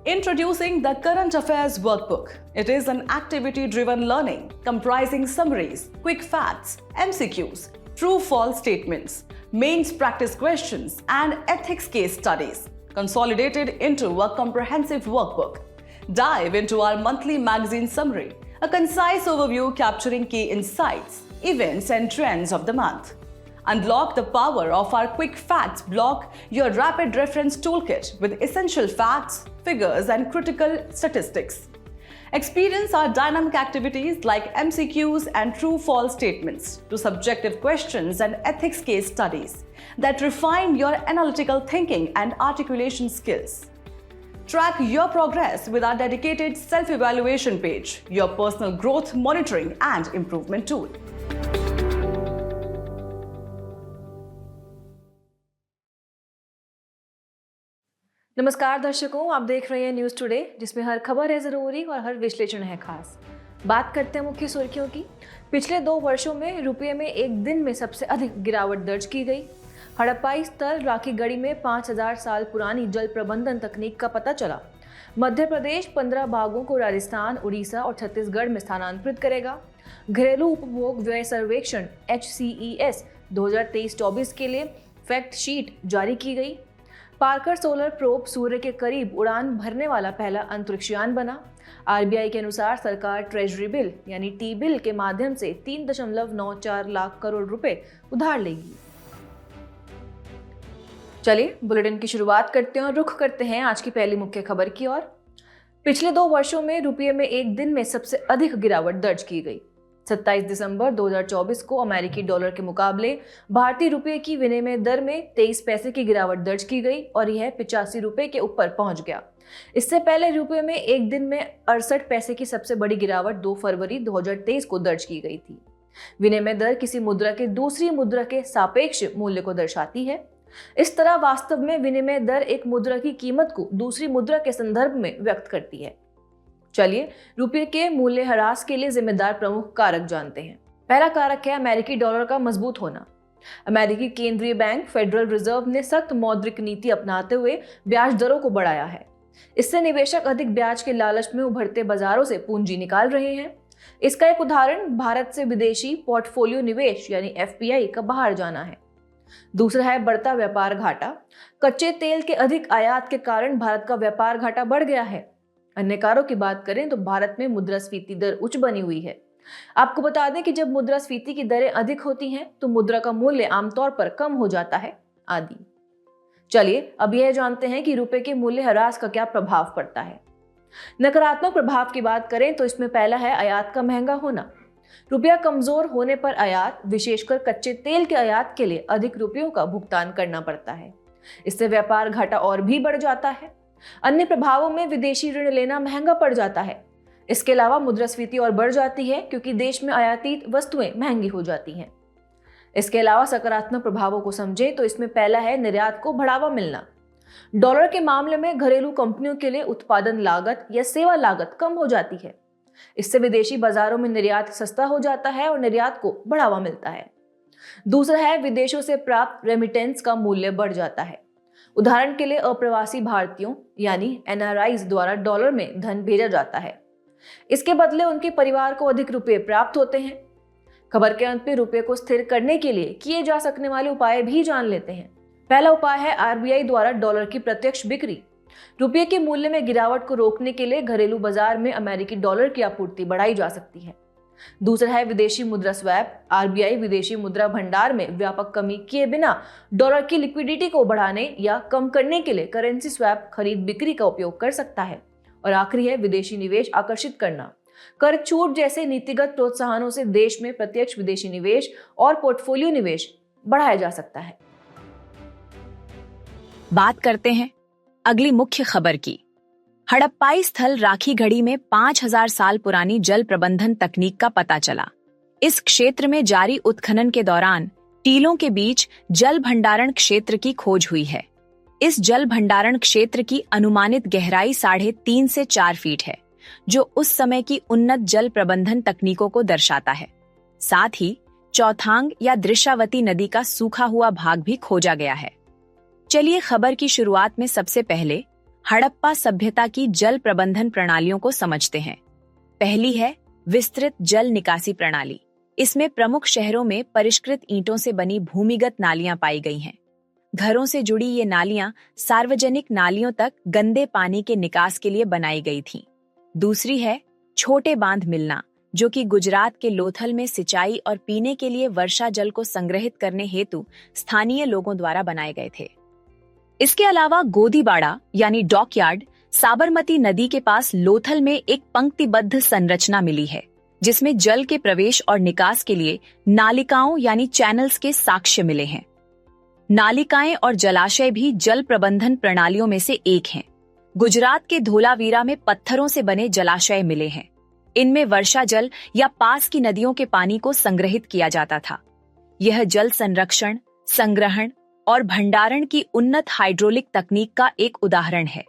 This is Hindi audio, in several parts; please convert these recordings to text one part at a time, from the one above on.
Introducing the Current Affairs Workbook. It is an activity-driven learning comprising summaries, quick facts, MCQs, true-false statements, mains practice questions, and ethics case studies, consolidated into a comprehensive workbook. Dive into our monthly magazine summary, a concise overview capturing key insights, events, and trends of the month. Unlock the power of our Quick Facts block, your rapid reference toolkit with essential facts, figures, and critical statistics. Experience our dynamic activities like MCQs and true-false statements to subjective questions and ethics case studies that refine your analytical thinking and articulation skills. Track your progress with our dedicated self-evaluation page, your personal growth monitoring and improvement tool. नमस्कार दर्शकों, आप देख रहे हैं न्यूज़ टुडे, जिसमें हर खबर है ज़रूरी और हर विश्लेषण है खास। बात करते हैं मुख्य सुर्खियों की। पिछले 2 वर्षों में रुपये में एक दिन में सबसे अधिक गिरावट दर्ज की गई। हड़प्पाई स्थल राखीगढ़ी में 5000 साल पुरानी जल प्रबंधन तकनीक का पता चला। मध्य प्रदेश 15 भागों को राजस्थान, उड़ीसा और छत्तीसगढ़ में स्थानांतरित करेगा। घरेलू उपभोग व्यय सर्वेक्षण HCES 2023-24 के लिए फैक्ट शीट जारी की गई। पार्कर सोलर प्रोब सूर्य के करीब उड़ान भरने वाला पहला अंतरिक्षयान बना। RBI के अनुसार सरकार ट्रेजरी बिल यानी टी बिल के माध्यम से 3.94 लाख करोड़ रुपए उधार लेगी। चलिए बुलेटिन की शुरुआत करते हैं और रुख करते हैं आज की पहली मुख्य खबर की ओर। पिछले 2 वर्षों में रुपये में एक दिन में सबसे अधिक गिरावट दर्ज की गई। 27 दिसंबर 2024 को अमेरिकी डॉलर के मुकाबले भारतीय रुपये की विनिमय दर में 23 पैसे की गिरावट दर्ज की गई और यह 85 रुपये के ऊपर पहुंच गया। इससे पहले रुपये में एक दिन में 68 पैसे की सबसे बड़ी गिरावट 2 फरवरी 2023 को दर्ज की गई थी। विनिमय दर किसी मुद्रा के दूसरी मुद्रा के सापेक्ष मूल्य को दर्शाती है। इस तरह वास्तव में विनिमय दर एक मुद्रा की कीमत को दूसरी मुद्रा के संदर्भ में व्यक्त करती है। चलिए रुपये के मूल्य ह्रास के लिए जिम्मेदार प्रमुख कारक जानते हैं। पहला कारक है अमेरिकी डॉलर का मजबूत होना। अमेरिकी केंद्रीय बैंक फेडरल रिजर्व ने सख्त मौद्रिक नीति अपनाते हुए ब्याज दरों को बढ़ाया है। इससे निवेशक अधिक ब्याज के लालच में उभरते बाजारों से पूंजी निकाल रहे हैं। इसका एक उदाहरण भारत से विदेशी पोर्टफोलियो निवेश यानी FPI का बाहर जाना है। दूसरा है बढ़ता व्यापार घाटा। कच्चे तेल के अधिक आयात के कारण भारत का व्यापार घाटा बढ़ गया है। अन्य कारों की बात करें तो भारत में मुद्रास्फीति दर उच्च बनी हुई है। आपको बता दें कि जब मुद्रास्फीति की दरें अधिक होती हैं तो मुद्रा का मूल्य आमतौर पर कम हो जाता है आदि। चलिए अब यह जानते हैं कि रुपए के मूल्य ह्रास का क्या प्रभाव पड़ता है। नकारात्मक प्रभाव की बात करें तो इसमें पहला है आयात का महंगा होना। रुपया कमजोर होने पर आयात, विशेषकर कच्चे तेल के आयात के लिए अधिक रुपयों का भुगतान करना पड़ता है। इससे व्यापार घाटा और भी बढ़ जाता है। अन्य प्रभावों में विदेशी ऋण लेना महंगा पड़ जाता है। इसके अलावा मुद्रास्फीति और बढ़ जाती है क्योंकि देश में आयातित वस्तुएं महंगी हो जाती हैं। इसके अलावा सकारात्मक प्रभावों को समझें तो इसमें पहला है निर्यात को बढ़ावा मिलना। डॉलर के मामले में घरेलू कंपनियों के लिए उत्पादन लागत या सेवा लागत कम हो जाती है। इससे विदेशी बाजारों में निर्यात सस्ता हो जाता है और निर्यात को बढ़ावा मिलता है। दूसरा है विदेशों से प्राप्त रेमिटेंस का मूल्य बढ़ जाता है। उदाहरण के लिए अप्रवासी भारतीयों यानी NRIs द्वारा डॉलर में धन भेजा जाता है। इसके बदले उनके परिवार को अधिक रुपए प्राप्त होते हैं। खबर के अंत में रुपए को स्थिर करने के लिए किए जा सकने वाले उपाय भी जान लेते हैं। पहला उपाय है RBI द्वारा डॉलर की प्रत्यक्ष बिक्री। रुपये के मूल्य में गिरावट को रोकने के लिए घरेलू बाजार में अमेरिकी डॉलर की आपूर्ति बढ़ाई जा सकती है। दूसरा है विदेशी मुद्रा स्वैप। RBI विदेशी मुद्रा भंडार में व्यापक कमी किए बिना डॉलर की लिक्विडिटी को बढ़ाने या कम करने के लिए करेंसी स्वैप खरीद बिक्री का उपयोग कर सकता है। और आखिरी है विदेशी निवेश आकर्षित करना। कर छूट जैसे नीतिगत प्रोत्साहनों से देश में प्रत्यक्ष विदेशी निवेश और पोर्टफोलियो निवेश बढ़ाया जा सकता है। बात करते हैं अगली मुख्य खबर की। हड़प्पाई स्थल राखीगढ़ी में 5000 साल पुरानी जल प्रबंधन तकनीक का पता चला। इस क्षेत्र में जारी उत्खनन के दौरान टीलों के बीच जल भंडारण क्षेत्र की खोज हुई है। इस जल भंडारण क्षेत्र की अनुमानित गहराई 3.5 से 4 फीट है, जो उस समय की उन्नत जल प्रबंधन तकनीकों को दर्शाता है। साथ ही चौथांग या दृशावती नदी का सूखा हुआ भाग भी खोजा गया है। चलिए खबर की शुरुआत में सबसे पहले हड़प्पा सभ्यता की जल प्रबंधन प्रणालियों को समझते हैं। पहली है विस्तृत जल निकासी प्रणाली। इसमें प्रमुख शहरों में परिष्कृत ईंटों से बनी भूमिगत नालियां पाई गई हैं। घरों से जुड़ी ये नालियां सार्वजनिक नालियों तक गंदे पानी के निकास के लिए बनाई गई थीं। दूसरी है छोटे बांध मिलना, जो कि गुजरात के लोथल में सिंचाई और पीने के लिए वर्षा जल को संग्रहित करने हेतु स्थानीय लोगों द्वारा बनाए गए थे। इसके अलावा गोदीबाड़ा यानी डॉकयार्ड साबरमती नदी के पास लोथल में एक पंक्तिबद्ध संरचना मिली है, जिसमें जल के प्रवेश और निकास के लिए नालिकाओं यानी चैनल्स के साक्ष्य मिले हैं। नालिकाएं और जलाशय भी जल प्रबंधन प्रणालियों में से एक हैं। गुजरात के धोलावीरा में पत्थरों से बने जलाशय मिले हैं। इनमें वर्षा जल या पास की नदियों के पानी को संग्रहित किया जाता था। यह जल संरक्षण, संग्रहण और भंडारण की उन्नत हाइड्रोलिक तकनीक का एक उदाहरण है।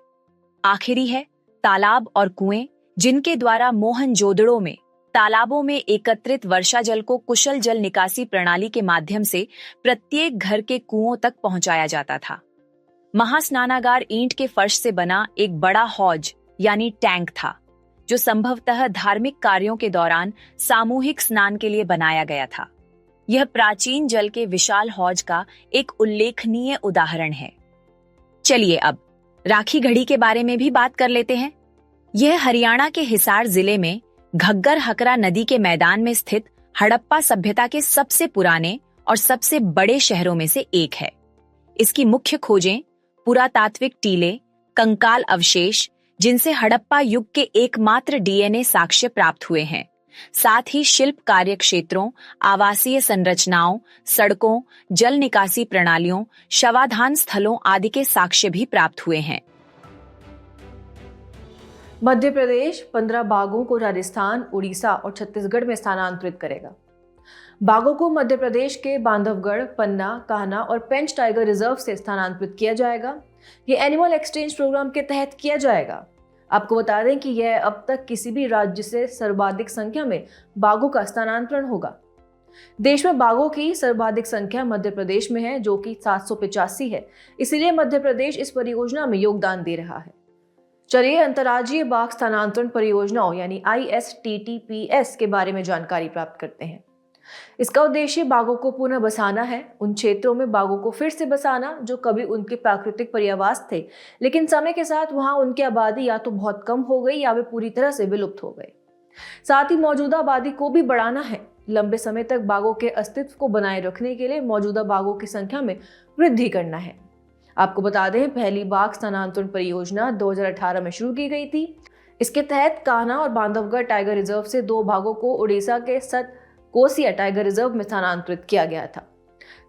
आखिरी है तालाब और कुएं, जिनके द्वारा मोहनजोदड़ो में तालाबों में एकत्रित वर्षा जल को कुशल जल निकासी प्रणाली के माध्यम से प्रत्येक घर के कुओं तक पहुंचाया जाता था। महास्नानागार ईंट के फर्श से बना एक बड़ा हौज यानी टैंक था, जो संभवतः धार्मिक कार्यों के दौरान सामूहिक स्नान के लिए बनाया गया था। यह प्राचीन जल के विशाल हौज का एक उल्लेखनीय उदाहरण है। चलिए अब राखी घड़ी के बारे में भी बात कर लेते हैं। यह हरियाणा के हिसार जिले में घग्गर हकरा नदी के मैदान में स्थित हड़प्पा सभ्यता के सबसे पुराने और सबसे बड़े शहरों में से एक है। इसकी मुख्य खोजें पुरातात्विक टीले, कंकाल अवशेष, जिनसे हड़प्पा युग के एकमात्र डीएनए साक्ष्य प्राप्त हुए हैं, साथ ही शिल्प कार्य क्षेत्रों, आवासीय संरचनाओं, सड़कों, जल निकासी प्रणालियों, शवाधान स्थलों आदि के साक्ष्य भी प्राप्त हुए हैं। मध्य प्रदेश 15 बाघों को राजस्थान, उड़ीसा और छत्तीसगढ़ में स्थानांतरित करेगा। बाघों को मध्य प्रदेश के बांधवगढ़, पन्ना, कान्हा और पेंच टाइगर रिजर्व से स्थानांतरित किया जाएगा। ये एनिमल एक्सचेंज प्रोग्राम के तहत किया जाएगा। आपको बता दें कि यह अब तक किसी भी राज्य से सर्वाधिक संख्या में बाघों का स्थानांतरण होगा। देश में बाघों की सर्वाधिक संख्या मध्य प्रदेश में है, जो कि 785 है। इसीलिए मध्य प्रदेश इस परियोजना में योगदान दे रहा है। चलिए अंतर्राज्यीय बाघ स्थानांतरण परियोजनाओं यानी ISTTPS के बारे में जानकारी प्राप्त करते हैं। इसका उद्देश्य बाघों को पुनः बसाना है। उन क्षेत्रों में बाघों को फिर से बसाना जो कभी उनके प्राकृतिक पर्यावास थे, लेकिन समय के साथ वहां उनकी आबादी या तो बहुत कम हो गई या वे पूरी तरह से विलुप्त हो गए। साथ ही मौजूदा आबादी को भी बढ़ाना है। लंबे समय तक बाघों के अस्तित्व को बनाए रखने के लिए मौजूदा बाघों की संख्या में वृद्धि करना है। आपको बता दें, पहली बाघ स्थानांतरण परियोजना 2018 में शुरू की गई थी। इसके तहत कान्हा और बांधवगढ़ टाइगर रिजर्व से 2 बाघों को उड़ीसा के कोसिया टाइगर रिजर्व में स्थानांतरित किया गया था।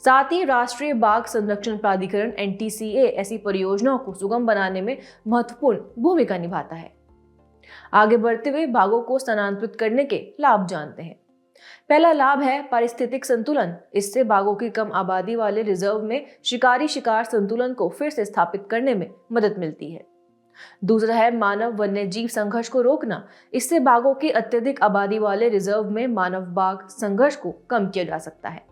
साथ ही राष्ट्रीय बाघ संरक्षण प्राधिकरण NTCA ऐसी परियोजनाओं को सुगम बनाने में महत्वपूर्ण भूमिका निभाता है। आगे बढ़ते हुए बाघों को स्थानांतरित करने के लाभ जानते हैं। पहला लाभ है पारिस्थितिक संतुलन। इससे बाघों की कम आबादी वाले रिजर्व में शिकारी शिकार संतुलन को फिर से स्थापित करने में मदद मिलती है। दूसरा है मानव वन्य जीव संघर्ष को रोकना। इससे बाघों की अत्यधिक आबादी वाले रिजर्व में मानव बाघ संघर्ष को कम किया जा सकता है।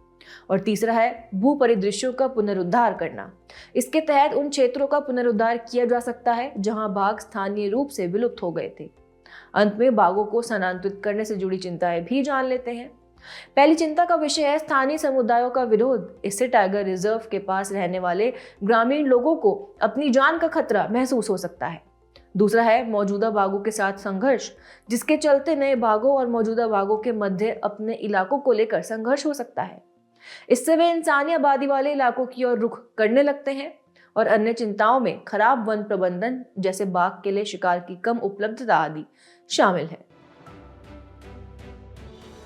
और तीसरा है भू परिदृश्यों का पुनरुद्धार करना। इसके तहत उन क्षेत्रों का पुनरुद्धार किया जा सकता है जहां बाघ स्थानीय रूप से विलुप्त हो गए थे। अंत में बाघों को स्थानांतरित करने से जुड़ी चिंताएं भी जान लेते हैं। पहली चिंता का विषय है स्थानीय समुदायों का विरोध। इससे टाइगर रिजर्व के पास रहने वाले ग्रामीण लोगों को अपनी जान का खतरा महसूस हो सकता है। दूसरा है मौजूदा बाघों के साथ संघर्ष, जिसके चलते नए बाघों और मौजूदा बाघों के मध्य अपने इलाकों को लेकर संघर्ष हो सकता है। इससे वे इंसानी आबादी वाले इलाकों की ओर रुख करने लगते हैं। और अन्य चिंताओं में खराब वन प्रबंधन, जैसे बाघ के लिए शिकार की कम उपलब्धता आदि शामिल है।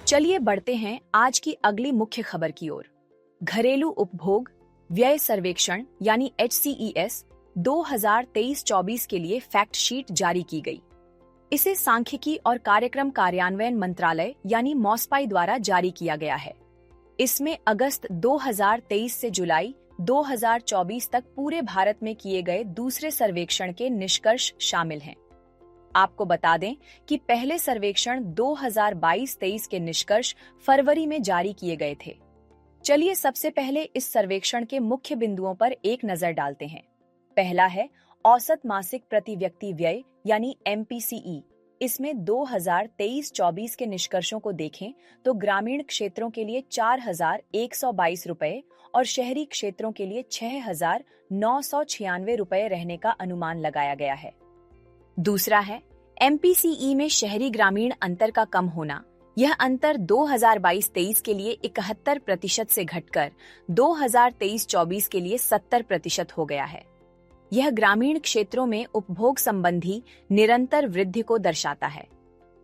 चलिए बढ़ते हैं आज की अगली मुख्य खबर की ओर। घरेलू उपभोग व्यय सर्वेक्षण यानी HCES 2023-24 के लिए फैक्ट शीट जारी की गई। इसे सांख्यिकी और कार्यक्रम कार्यान्वयन मंत्रालय यानी मॉस्पाई द्वारा जारी किया गया है। इसमें अगस्त 2023 से जुलाई 2024 तक पूरे भारत में किए गए दूसरे सर्वेक्षण के निष्कर्ष शामिल हैं। आपको बता दें कि पहले सर्वेक्षण 2022-23 के निष्कर्ष फरवरी में जारी किए गए थे। चलिए सबसे पहले इस सर्वेक्षण के मुख्य बिंदुओं पर एक नजर डालते हैं। पहला है औसत मासिक प्रति व्यक्ति व्यय यानी MPCE, इसमें 2023-24 के निष्कर्षों को देखें तो ग्रामीण क्षेत्रों के लिए 4,122 रुपए और शहरी क्षेत्रों के लिए 6,996 रुपए रहने का अनुमान लगाया गया है। दूसरा है MPCE में शहरी ग्रामीण अंतर का कम होना। यह अंतर 2022-23 के लिए 71% से घटकर 2023-24 के लिए 70% हो गया है। यह ग्रामीण क्षेत्रों में उपभोग संबंधी निरंतर वृद्धि को दर्शाता है।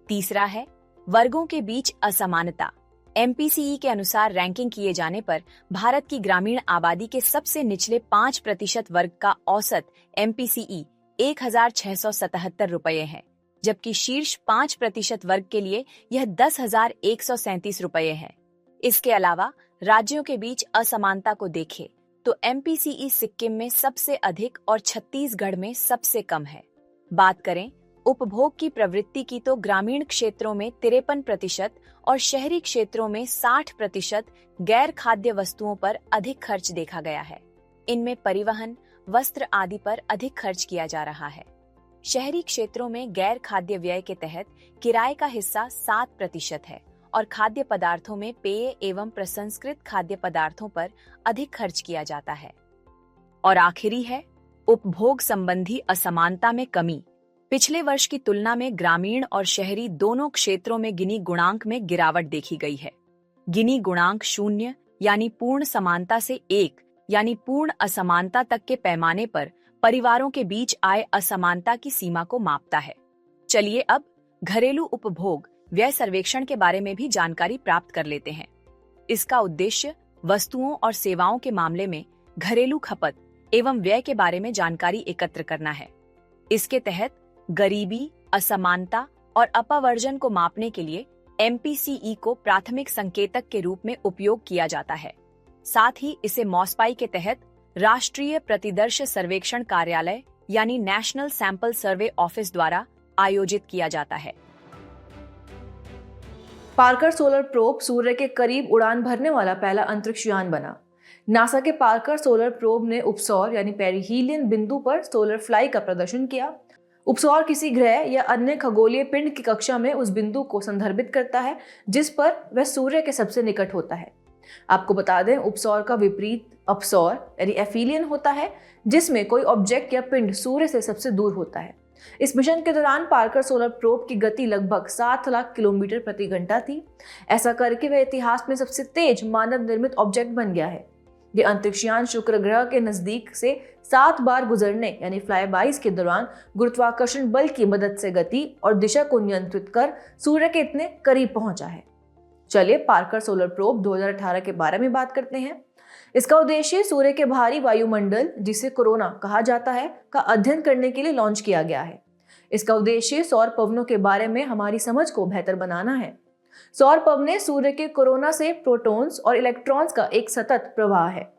तीसरा है वर्गों के बीच असमानता। MPCE के अनुसार रैंकिंग किए जाने पर भारत की ग्रामीण आबादी के सबसे निचले 5% वर्ग का औसत MPCE 1,677 रुपए है, जबकि शीर्ष 5% वर्ग के लिए यह 10,137 रुपए है। इसके अलावा राज्यों के बीच असमानता को देखें तो MPCE सिक्किम में सबसे अधिक और छत्तीसगढ़ में सबसे कम है। बात करें उपभोग की प्रवृत्ति की तो ग्रामीण क्षेत्रों में 53% और शहरी क्षेत्रों में 60% गैर खाद्य वस्तुओं पर अधिक खर्च देखा गया है। इनमें परिवहन, वस्त्र आदि पर अधिक खर्च किया जा रहा है। शहरी क्षेत्रों में गैर खाद्य व्यय के तहत किराए का हिस्सा 7% है और खाद्य पदार्थों में पेय एवं प्रसंस्कृत खाद्य पदार्थों पर अधिक खर्च किया जाता है। और आखिरी है उपभोग संबंधी असमानता में कमी। पिछले वर्ष की तुलना में ग्रामीण और शहरी दोनों क्षेत्रों में गिनी गुणांक में गिरावट देखी गई है। गिनी गुणांक 0 यानी पूर्ण समानता से 1 यानी पूर्ण असमानता तक के पैमाने पर परिवारों के बीच आय असमानता की सीमा को मापता है। चलिए अब घरेलू उपभोग व्यय सर्वेक्षण के बारे में भी जानकारी प्राप्त कर लेते हैं। इसका उद्देश्य वस्तुओं और सेवाओं के मामले में घरेलू खपत एवं व्यय के बारे में जानकारी एकत्र करना है। इसके तहत गरीबी, असमानता और अपवर्जन को मापने के लिए MPCE को प्राथमिक संकेतक के रूप में उपयोग किया जाता है। साथ ही इसे मॉस्पाई के तहत राष्ट्रीय प्रतिदर्श सर्वेक्षण कार्यालय यानी नेशनल सैंपल सर्वे ऑफिस द्वारा आयोजित किया जाता है। पार्कर सोलर प्रोब सूर्य के करीब उड़ान भरने वाला पहला अंतरिक्ष यान बना। नासा के पार्कर सोलर प्रोब ने उपसौर यानी पेरिहीलियन बिंदु पर सोलर फ्लाई का प्रदर्शन किया। उपसौर किसी ग्रह या अन्य खगोलीय पिंड की कक्षा में उस बिंदु को संदर्भित करता है जिस पर वह सूर्य के सबसे निकट होता है। आपको बता दें, उपसौर का विपरीत अपसौर यानी एफिलियन होता है, जिसमें कोई ऑब्जेक्ट या पिंड सूर्य से सबसे दूर होता है। इस मिशन के दौरान पार्कर सोलर प्रोब की गति लगभग 7 लाख किलोमीटर प्रति घंटा थी। ऐसा करके वह इतिहास में सबसे तेज मानव निर्मित ऑब्जेक्ट बन गया है। ये अंतरिक्षयान शुक्र ग्रह के नजदीक से 7 बार गुजरने यानी फ्लाईबाइज के दौरान गुरुत्वाकर्षण बल की मदद से गति और दिशा को नियंत्रित कर सूर्य के इतने करीब पहुंचा है। चलिए पार्कर सोलर प्रोब 2018 के बारे में बात करते हैं। इसका उद्देश्य सूर्य के बाहरी वायुमंडल, जिसे कोरोना कहा जाता है, का अध्ययन करने के लिए लॉन्च किया गया है। इसका उद्देश्य सौर पवनों के बारे में हमारी समझ को बेहतर बनाना है। सौर पवनें सूर्य के कोरोना से प्रोटॉन्स और इलेक्ट्रॉन्स का एक सतत प्रवाह है।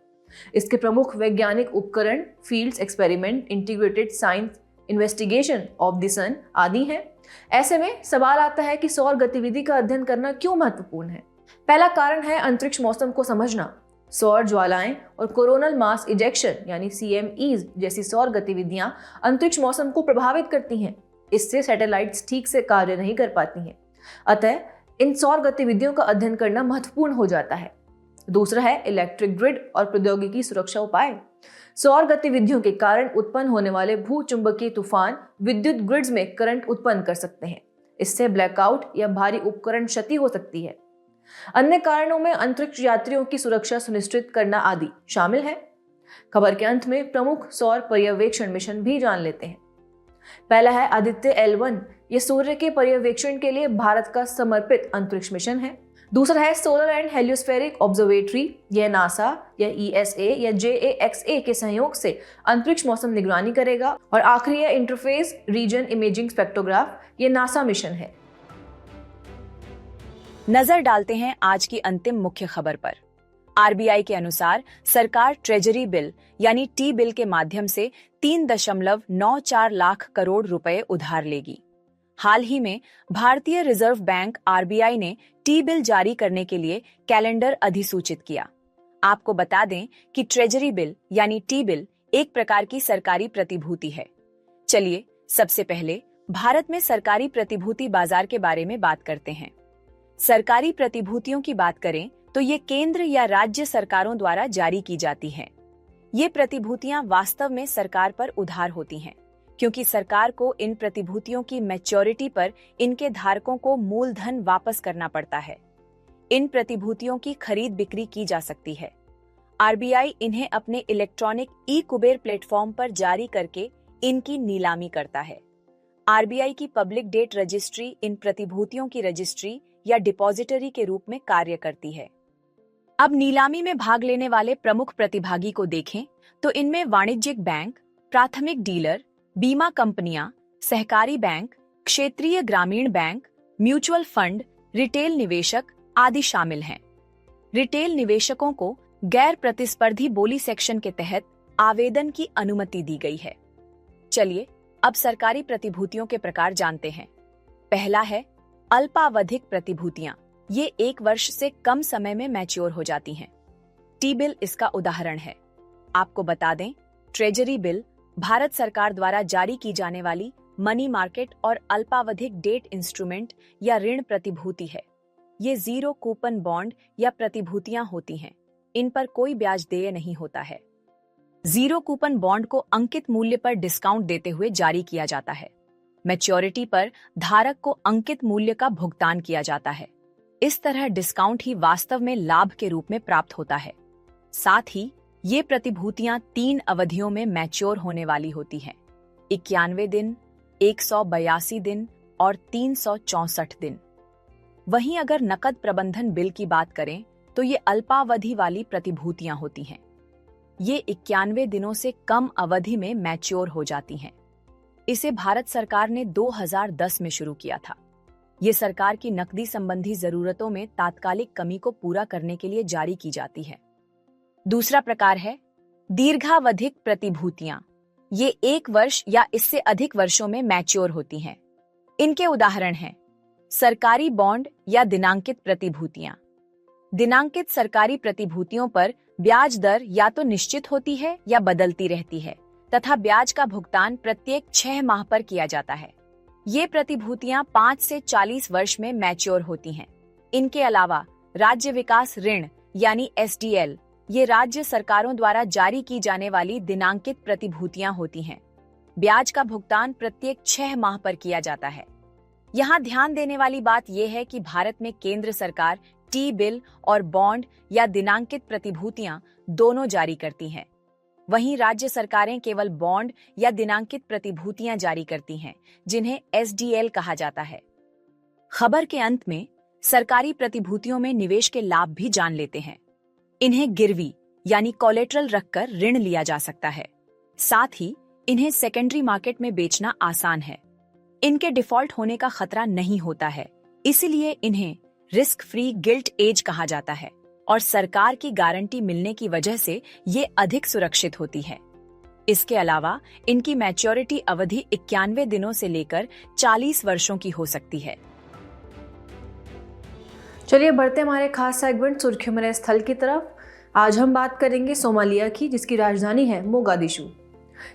इसके प्रमुख वैज्ञानिक उपकरण fields experiment, integrated science investigation of the sun आदि हैं। ऐसे में सवाल आता है कि सौर गतिविधि का अध्ययन करना क्यों महत्वपूर्ण है। पहला कारण है अंतरिक्ष मौसम को समझना। सौर ज्वालाएं और कोरोनल मास इजेक्शन यानी CMEs जैसी सौर गतिविधियां अंतरिक्ष मौसम को प्रभावित करती हैं। इससे सैटेलाइट्स ठीक से कार्य नहीं कर पाती हैं। अतः इन सौर गतिविधियों का अध्ययन करना महत्वपूर्ण हो जाता है। दूसरा है इलेक्ट्रिक ग्रिड और प्रौद्योगिकी सुरक्षा उपाय। सौर गतिविधियों के कारण उत्पन्न होने वाले भूचुंबकीय तूफान विद्युत ग्रिड्स में करंट उत्पन्न कर सकते हैं। इससे ब्लैकआउट या भारी उपकरण क्षति हो सकती है। अन्य कारणों में अंतरिक्ष यात्रियों की सुरक्षा सुनिश्चित करना आदि शामिल है। खबर के अंत में प्रमुख सौर पर्यवेक्षण मिशन भी जान लेते हैं। पहला है आदित्य L1। यह सूर्य के पर्यवेक्षण के लिए भारत का समर्पित अंतरिक्ष मिशन है। दूसरा है सोलर एंड हेलियोस्फेरिक ऑब्जर्वेटरी। यह नासा या ESA या JAXA के सहयोग से अंतरिक्ष मौसम निगरानी करेगा। और आखिरी है इंटरफेस रीजन इमेजिंग स्पेक्ट्रोग्राफ। यह नासा मिशन है। नजर डालते हैं आज की अंतिम मुख्य खबर पर। RBI के अनुसार सरकार ट्रेजरी बिल यानी टी बिल के माध्यम से 3.94 लाख करोड़ रुपए उधार लेगी। हाल ही में भारतीय रिजर्व बैंक RBI ने टी बिल जारी करने के लिए कैलेंडर अधिसूचित किया। आपको बता दें कि ट्रेजरी बिल यानी टी बिल एक प्रकार की सरकारी प्रतिभूति है। चलिए सबसे पहले भारत में सरकारी प्रतिभूति बाजार के बारे में बात करते हैं। सरकारी प्रतिभूतियों की बात करें तो ये केंद्र या राज्य सरकारों द्वारा जारी की जाती हैं। ये प्रतिभूतियां वास्तव में सरकार पर उधार होती हैं, क्योंकि सरकार को इन प्रतिभूतियों की मैच्योरिटी पर इनके धारकों को मूलधन वापस करना पड़ता है। इन प्रतिभूतियों की खरीद बिक्री की जा सकती है। आरबीआई इन्हें अपने इलेक्ट्रॉनिक ई-कुबेर प्लेटफॉर्म पर जारी करके इनकी नीलामी करता है। आरबीआई की पब्लिक डेट रजिस्ट्री इन प्रतिभूतियों की रजिस्ट्री या डिपॉजिटरी के रूप में कार्य करती है। अब नीलामी में भाग लेने वाले प्रमुख प्रतिभागी को देखें तो इनमें वाणिज्यिक बैंक, प्राथमिक डीलर, बीमा कंपनियां, सहकारी बैंक, क्षेत्रीय ग्रामीण बैंक, म्यूचुअल फंड, रिटेल निवेशक आदि शामिल हैं। रिटेल निवेशकों को गैर प्रतिस्पर्धी बोली सेक्शन के तहत आवेदन की अनुमति दी गई है। चलिए अब सरकारी प्रतिभूतियों के प्रकार जानते हैं। पहला है अल्पावधिक प्रतिभूतियां। ये 1 वर्ष से कम समय में मैच्योर हो जाती हैं। टी बिल इसका उदाहरण है। आपको बता दें, ट्रेजरी बिल भारत सरकार द्वारा जारी की जाने वाली मनी मार्केट और अल्पावधिक डेट इंस्ट्रूमेंट या ऋण प्रतिभूति है। ये 0 कूपन बॉन्ड या प्रतिभूतियां होती हैं। इन पर कोई ब्याज देय नहीं होता है। 0 कूपन बॉन्ड को अंकित मूल्य पर डिस्काउंट देते हुए जारी किया जाता है। मैच्योरिटी पर धारक को अंकित मूल्य का भुगतान किया जाता है। इस तरह डिस्काउंट ही वास्तव में लाभ के रूप में प्राप्त होता है। साथ ही ये प्रतिभूतियां 3 अवधियों में मैच्योर होने वाली होती हैं: 91 दिन, 182 दिन और 364 दिन। वहीं अगर नकद प्रबंधन बिल की बात करें तो ये अल्पावधि वाली प्रतिभूतियां होती हैं। ये 91 दिनों से कम अवधि में मैच्योर हो जाती हैं। इसे भारत सरकार ने 2010 में शुरू किया था। ये सरकार की नकदी संबंधी जरूरतों में तात्कालिक कमी को पूरा करने के लिए जारी की जाती है। दूसरा प्रकार है दीर्घावधिक प्रतिभूतियां। ये 1 वर्ष या इससे अधिक वर्षों में मैच्योर होती हैं। इनके उदाहरण हैं सरकारी बॉन्ड या दिनांकित प्रतिभूतियां। दिनांकित सरकारी प्रतिभूतियों पर ब्याज दर या तो निश्चित होती है या बदलती रहती है तथा ब्याज का भुगतान प्रत्येक 6 माह पर किया जाता है। ये प्रतिभूतियां 5 से 40 वर्ष में मैच्योर होती हैं। इनके अलावा राज्य विकास ऋण यानी SDL, ये राज्य सरकारों द्वारा जारी की जाने वाली दिनांकित प्रतिभूतियां होती हैं। ब्याज का भुगतान प्रत्येक 6 माह पर किया जाता है। यहाँ ध्यान देने वाली बात यह है कि भारत में केंद्र सरकार टी बिल और बॉन्ड या दिनांकित प्रतिभूतियां दोनों जारी करती हैं। वहीं राज्य सरकारें केवल बॉन्ड या दिनांकित प्रतिभूतियां जारी करती हैं, जिन्हें SDL कहा जाता है। खबर के अंत में सरकारी प्रतिभूतियों में निवेश के लाभ भी जान लेते हैं। इन्हें गिरवी यानी कोलेटरल रखकर ऋण लिया जा सकता है। साथ ही इन्हें सेकेंडरी मार्केट में बेचना आसान है। इनके डिफॉल्ट होने का खतरा नहीं होता है, इसलिए इन्हें रिस्क फ्री गिल्ट एज कहा जाता है और सरकार की गारंटी मिलने की वजह से ये अधिक सुरक्षित होती है। इसके अलावा इनकी मैच्योरिटी अवधि 91 दिनों से लेकर 40 वर्षों की हो सकती है। चलिए बढ़ते हमारे खास सेगमेंट सुर्खियों में स्थल की तरफ। आज हम बात करेंगे सोमालिया की, जिसकी राजधानी है मोगादिशु।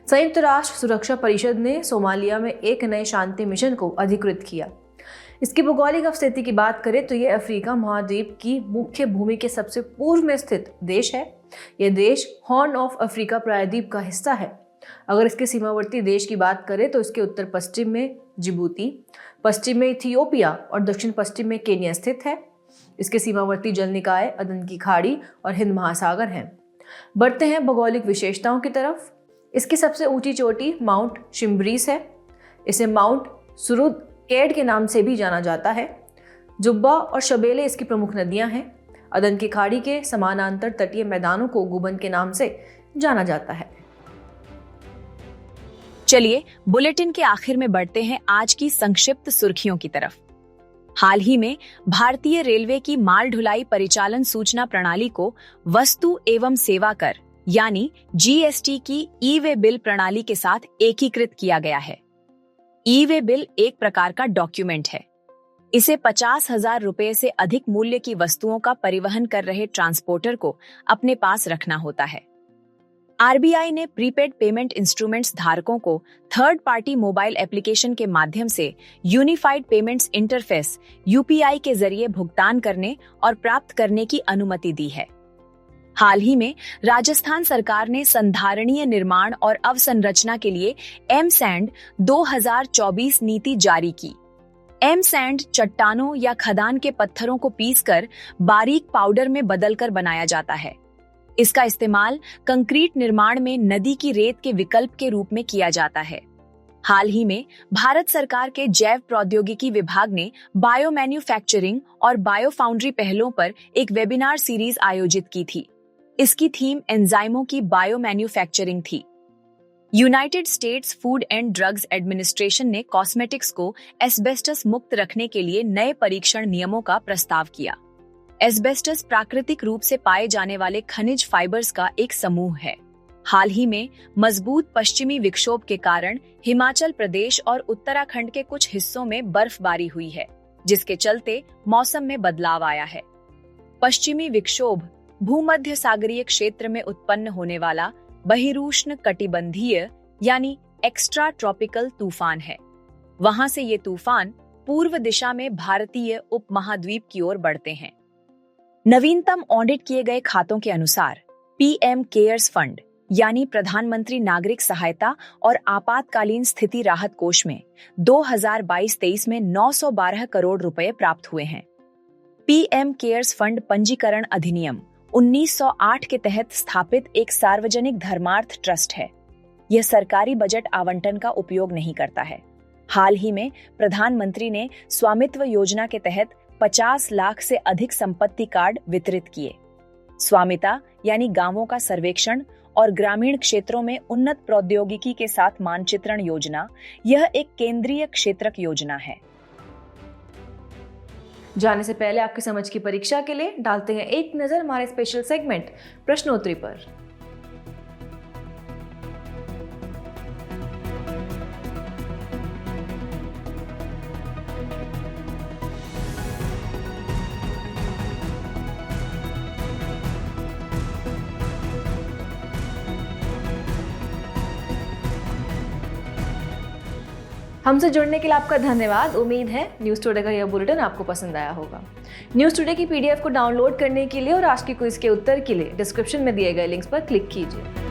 संयुक्त राष्ट्र सुरक्षा परिषद ने सोमालिया में एक नए शांति मिशन को अधिकृत किया। इसकी भौगोलिक स्थिति की बात करें तो ये अफ्रीका महाद्वीप की मुख्य भूमि के सबसे पूर्व में स्थित देश है। यह देश हॉर्न ऑफ अफ्रीका प्रायद्वीप का हिस्सा है। अगर इसके सीमावर्ती देश की बात करें तो इसके उत्तर पश्चिम में जिबूती, पश्चिम में इथियोपिया और दक्षिण पश्चिम में केन्या स्थित है। इसके सीमावर्ती जल निकाय अदन की खाड़ी और हिंद महासागर हैं। बढ़ते हैं भौगोलिक विशेषताओं की तरफ। इसकी सबसे ऊंची चोटी माउंट शिम्ब्रीस है। इसे माउंट सुरुद केड के नाम से भी जाना जाता है। जुब्बा और शबेले इसकी प्रमुख नदियां हैं। अदन की खाड़ी के समानांतर तटीय मैदानों को गुबन के नाम से जाना जाता है। चलिए बुलेटिन के आखिर में बढ़ते हैं आज की संक्षिप्त सुर्खियों की तरफ। हाल ही में भारतीय रेलवे की माल ढुलाई परिचालन सूचना प्रणाली को वस्तु एवं सेवा कर यानी GST की ई-वे बिल प्रणाली के साथ एकीकृत किया गया है। ई-वे बिल एक प्रकार का डॉक्यूमेंट है। इसे 50,000 रुपए से अधिक मूल्य की वस्तुओं का परिवहन कर रहे ट्रांसपोर्टर को अपने पास रखना होता है। आरबीआई ने प्रीपेड पेमेंट इंस्ट्रूमेंट्स धारकों को थर्ड पार्टी मोबाइल एप्लीकेशन के माध्यम से यूनिफाइड पेमेंट्स इंटरफेस यूपीआई के जरिए भुगतान करने और प्राप्त करने की अनुमति दी है। हाल ही में राजस्थान सरकार ने संधारणीय निर्माण और अवसंरचना के लिए एमसैंड 2024 नीति जारी की। एमसैंड चट्टानों या खदान के पत्थरों को पीसकर बारीक पाउडर में बदलकर बनाया जाता है। इसका इस्तेमाल कंक्रीट निर्माण में नदी की रेत के विकल्प के रूप में किया जाता है। हाल ही में भारत सरकार के जैव प्रौद्योगिकी विभाग ने बायो मैन्युफैक्चरिंग और बायो फाउंड्री पहलों पर एक वेबिनार सीरीज आयोजित की थी। इसकी थीम एंजाइमों की बायो मैन्युफैक्चरिंग थी। United states food and drugs administration ने कॉस्मेटिक्स को एस्बेस्टस मुक्त रखने के लिए नए परीक्षण नियमों का प्रस्ताव किया। एस्बेस्टस प्राकृतिक रूप से पाए जाने वाले खनिज फाइबर्स का एक समूह है। हाल ही में मजबूत पश्चिमी विक्षोभ के कारण हिमाचल प्रदेश और उत्तराखंड के कुछ हिस्सों में बर्फबारी हुई है, जिसके चलते मौसम में बदलाव आया है। पश्चिमी विक्षोभ भूमध्य सागरीय क्षेत्र में उत्पन्न होने वाला बहिरूष्ण कटिबंधीय यानी एक्स्ट्रा ट्रॉपिकल तूफान है। वहां से ये तूफान पूर्व दिशा में भारतीय उपमहाद्वीप की ओर बढ़ते हैं। नवीनतम ऑडिट किए गए खातों के अनुसार पीएम केयर्स फंड यानी प्रधानमंत्री नागरिक सहायता और आपातकालीन स्थिति राहत कोष में 2022-23 में 912 करोड़ रुपए प्राप्त हुए हैं। पीएम केयर्स फंड पंजीकरण अधिनियम 1908 के तहत स्थापित एक सार्वजनिक धर्मार्थ ट्रस्ट है। यह सरकारी बजट आवंटन का उपयोग नहीं करता है। हाल ही में प्रधानमंत्री ने स्वामित्व योजना के तहत 50 लाख से अधिक संपत्ति कार्ड वितरित किए। स्वामिता यानी गांवों का सर्वेक्षण और ग्रामीण क्षेत्रों में उन्नत प्रौद्योगिकी के साथ मानचित्रण योजना, यह एक केंद्रीय क्षेत्रक योजना है। जाने से पहले आपकी समझ की परीक्षा के लिए डालते हैं एक नजर हमारे स्पेशल सेगमेंट प्रश्नोत्तरी पर। हमसे जुड़ने के लिए आपका धन्यवाद। उम्मीद है न्यूज़ टुडे का यह बुलेटिन आपको पसंद आया होगा। न्यूज़ टुडे की पीडीएफ को डाउनलोड करने के लिए और आज की क्विज के उत्तर के लिए डिस्क्रिप्शन में दिए गए लिंक्स पर क्लिक कीजिए।